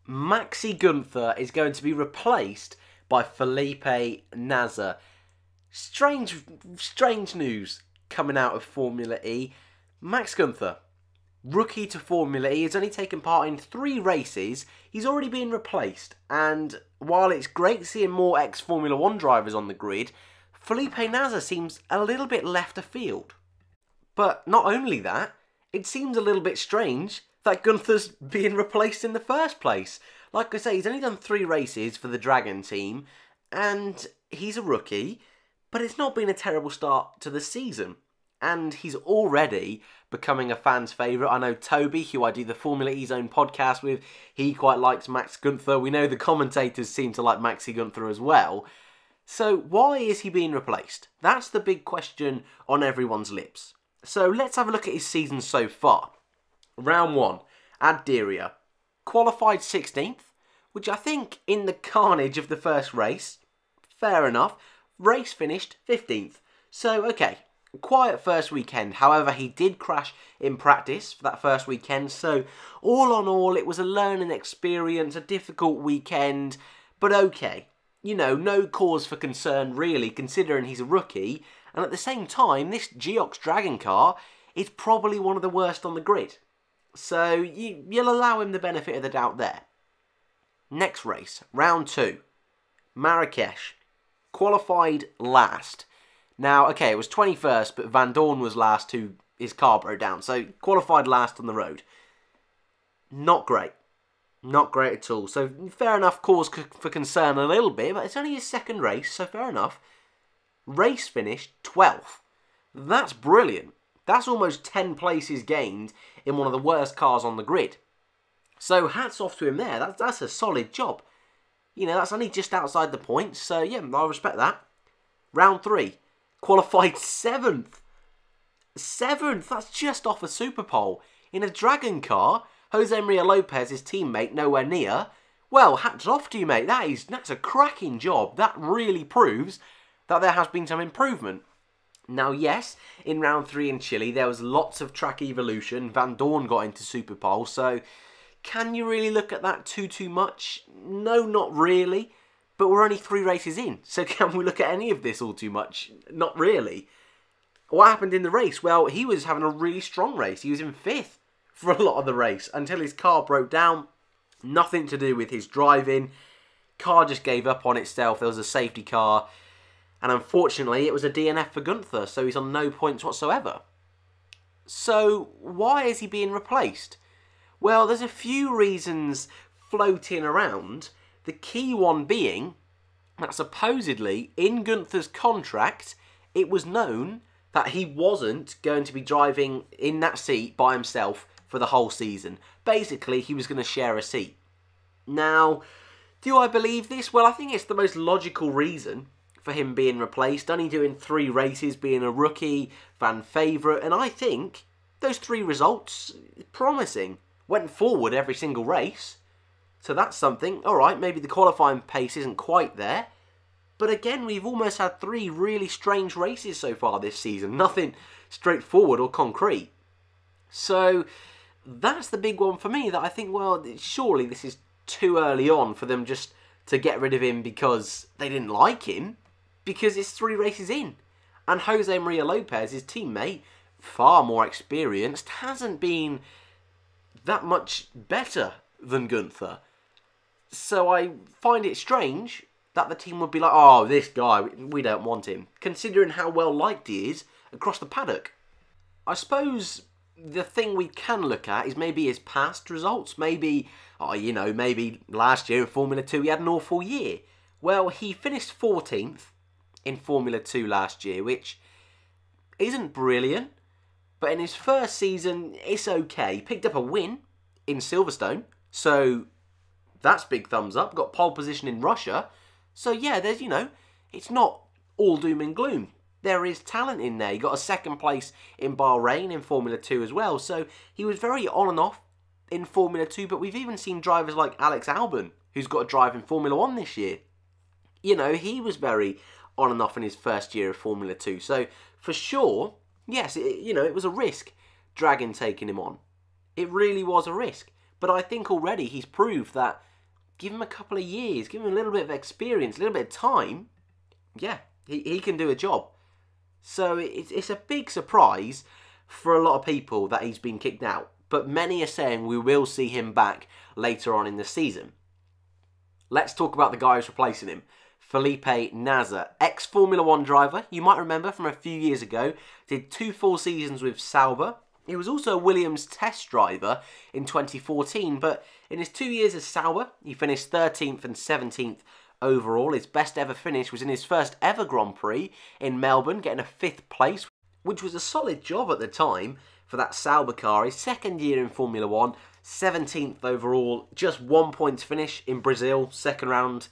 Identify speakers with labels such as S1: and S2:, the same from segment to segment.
S1: Max Gunther is going to be replaced by Felipe Nasr. Strange news coming out of Formula E. Max Gunther, rookie to Formula E, has only taken part in 3 races. He's already been replaced. And while it's great seeing more ex-Formula 1 drivers on the grid, Felipe Nasr seems a little bit left afield. But not only that, it seems a little bit strange that Gunther's being replaced in the first place. Like I say, he's only done 3 races for the Dragon team, and he's a rookie, but it's not been a terrible start to the season. And he's already becoming a fan's favourite. I know Toby, who I do the Formula E Zone podcast with, he quite likes Max Gunther. We know the commentators seem to like Maxi Gunther as well. So why is he being replaced? That's the big question on everyone's lips. So let's have a look at his season so far. Round 1, Adderia. Qualified 16th, which I think in the carnage of the first race, fair enough. Race finished 15th. So, okay, quiet first weekend. However, he did crash in practice for that first weekend. So, all in all, it was a learning experience, a difficult weekend. But okay, you know, no cause for concern really, considering he's a rookie. And at the same time, this Geox Dragon car is probably one of the worst on the grid. So you'll allow him the benefit of the doubt there. Next race, round 2. Marrakesh. Qualified last. Now, okay, it was 21st, but Van Dorn was last, his car broke down. So qualified last on the road. Not great. Not great at all. So fair enough, cause for concern a little bit, but it's only his second race, so fair enough. Race finished 12th. That's brilliant. That's almost 10 places gained in one of the worst cars on the grid. So hats off to him there. That's a solid job. You know, that's only just outside the points. So yeah, I respect that. Round 3. Qualified 7th. 7th. That's just off a Super Pole. In a Dragon car. Jose Maria Lopez, his teammate, nowhere near. Well, hats off to you, mate. That's a cracking job. That really proves that there has been some improvement. Now, yes, in round 3 in Chile, there was lots of track evolution. Van Dorn got into Super Pole, so can you really look at that too much? No, not really. But we're only 3 races in, so can we look at any of this all too much? Not really. What happened in the race? Well, he was having a really strong race. He was in 5th for a lot of the race until his car broke down. Nothing to do with his driving. Car just gave up on itself. There was a safety car. And unfortunately, it was a DNF for Gunther, so he's on no points whatsoever. So, why is he being replaced? Well, there's a few reasons floating around. The key one being that supposedly, in Gunther's contract, it was known that he wasn't going to be driving in that seat by himself for the whole season. Basically, he was going to share a seat. Now, do I believe this? Well, I think it's the most logical reason for him being replaced, only doing 3 races, being a rookie, fan favourite, and I think those 3 results, promising. Went forward every single race, so that's something. Alright, maybe the qualifying pace isn't quite there, but again, we've almost had 3 really strange races so far this season, nothing straightforward or concrete. So, that's the big one for me, that I think, well, surely this is too early on for them just to get rid of him because they didn't like him. Because it's 3 races in. And Jose Maria Lopez, his teammate, far more experienced, hasn't been that much better than Gunther. So I find it strange that the team would be like, oh, this guy, we don't want him. Considering how well liked he is across the paddock. I suppose the thing we can look at is maybe his past results. Maybe, maybe last year in Formula 2 he had an awful year. Well, he finished 14th. In Formula 2 last year, which isn't brilliant, but in his first season, it's okay. He picked up a win in Silverstone, so that's big thumbs up. Got pole position in Russia, so yeah, there's, it's not all doom and gloom. There is talent in there. He got a 2nd place in Bahrain in Formula 2 as well, so he was very on and off in Formula 2, but we've even seen drivers like Alex Albon, who's got a drive in Formula 1 this year. He was very on and off in his first year of Formula 2. So, for sure, yes, it was a risk, Dragon taking him on. It really was a risk. But I think already he's proved that give him a couple of years, give him a little bit of experience, a little bit of time, yeah, he can do a job. So it's a big surprise for a lot of people that he's been kicked out. But many are saying we will see him back later on in the season. Let's talk about the guy who's replacing him. Felipe Nasr, ex-Formula 1 driver. You might remember from a few years ago, did 2 full seasons with Sauber. He was also a Williams test driver in 2014, but in his 2 years as Sauber, he finished 13th and 17th overall. His best ever finish was in his first ever Grand Prix in Melbourne, getting a 5th place, which was a solid job at the time for that Sauber car. His second year in Formula 1, 17th overall, just 1 point finish in Brazil, second round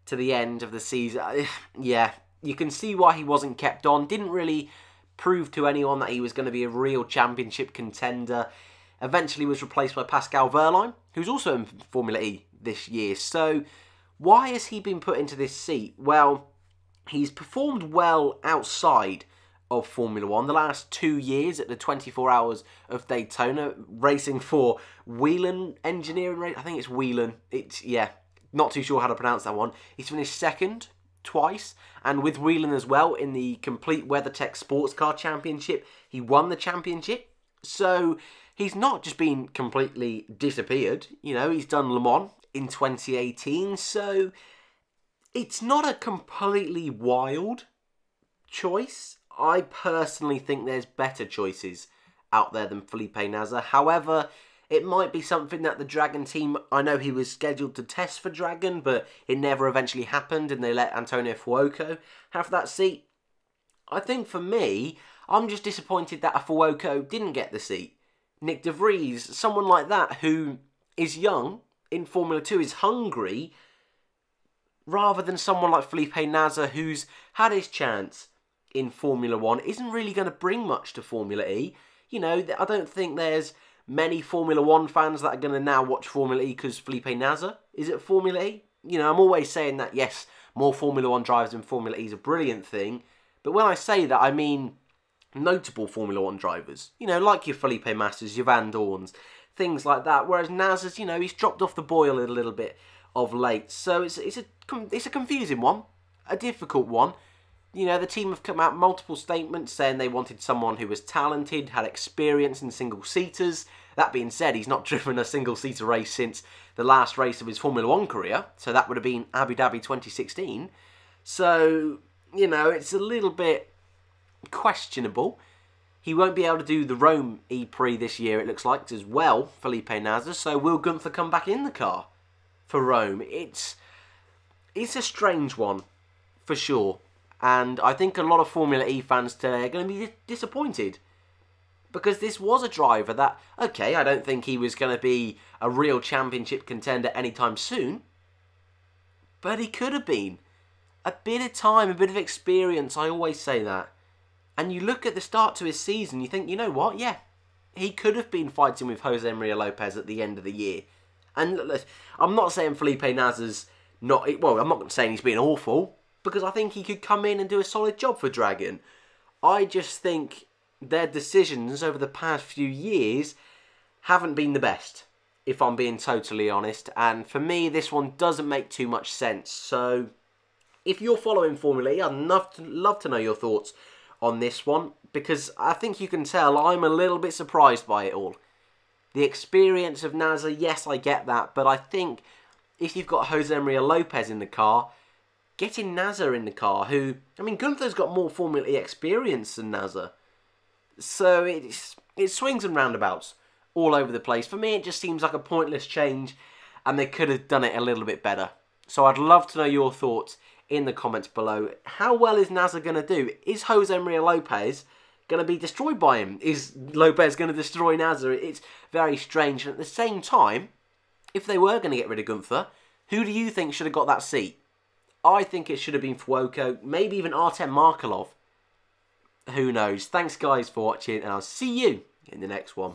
S1: to the end of the season. Yeah, you can see why he wasn't kept on. Didn't really prove to anyone that he was going to be a real championship contender. Eventually was replaced by Pascal Wehrlein, who's also in Formula E this year. So why has he been put into this seat? Well, he's performed well outside of Formula 1 the last 2 years at the 24 Hours of Daytona, racing for Whelen Engineering. I think it's Whelen. Yeah, not too sure how to pronounce that one. He's finished second twice, and with Whelen as well in the Complete WeatherTech Sports Car Championship, he won the championship. So he's not just been completely disappeared. You know, he's done Le Mans in 2018, so it's not a completely wild choice. I personally think there's better choices out there than Felipe Nasr. However, it might be something that the Dragon team, I know he was scheduled to test for Dragon, but it never eventually happened and they let Antonio Fuoco have that seat. I think for me, I'm just disappointed that a Fuoco didn't get the seat. Nick De Vries, someone like that who is young in Formula 2, is hungry, rather than someone like Felipe Nasr who's had his chance in Formula 1, isn't really going to bring much to Formula E. You know, I don't think there's many Formula 1 fans that are going to now watch Formula E because Felipe Nasr is at Formula E. You know, I'm always saying that, yes, more Formula 1 drivers in Formula E is a brilliant thing. But when I say that, I mean notable Formula 1 drivers. You know, like your Felipe Massas, your Van Dorns, things like that. Whereas Nasr's, you know, he's dropped off the boil a little bit of late. So it's a confusing one, a difficult one. You know, the team have come out multiple statements saying they wanted someone who was talented, had experience in single-seaters. That being said, he's not driven a single-seater race since the last race of his Formula 1 career. So that would have been Abu Dhabi 2016. So, you know, it's a little bit questionable. He won't be able to do the Rome E-Prix this year, it looks like, as well, Felipe Nasr. So will Gunther come back in the car for Rome? It's a strange one, for sure. And I think a lot of Formula E fans today are going to be disappointed. Because this was a driver that, okay, I don't think he was going to be a real championship contender anytime soon. But he could have been. A bit of time, a bit of experience, I always say that. And you look at the start to his season, you think, you know what, yeah. He could have been fighting with Jose Maria Lopez at the end of the year. And I'm not saying Felipe Nasr's not, well, I'm not saying he's been awful, because I think he could come in and do a solid job for Dragon. I just think their decisions over the past few years haven't been the best, if I'm being totally honest. And for me, this one doesn't make too much sense. So, if you're following Formula E, I'd love to know your thoughts on this one, because I think you can tell I'm a little bit surprised by it all. The experience of Nasr, yes, I get that, but I think if you've got Jose Maria Lopez in the car, getting Nasr in the car, who, I mean, Gunther's got more Formula E experience than Nasr. So it swings and roundabouts all over the place. For me, it just seems like a pointless change, and they could have done it a little bit better. So I'd love to know your thoughts in the comments below. How well is Nasr going to do? Is Jose Maria Lopez going to be destroyed by him? Is Lopez going to destroy Nasr? It's very strange. And at the same time, if they were going to get rid of Gunther, who do you think should have got that seat? I think it should have been Fuoco, maybe even Artem Markelov. Who knows? Thanks guys for watching, and I'll see you in the next one.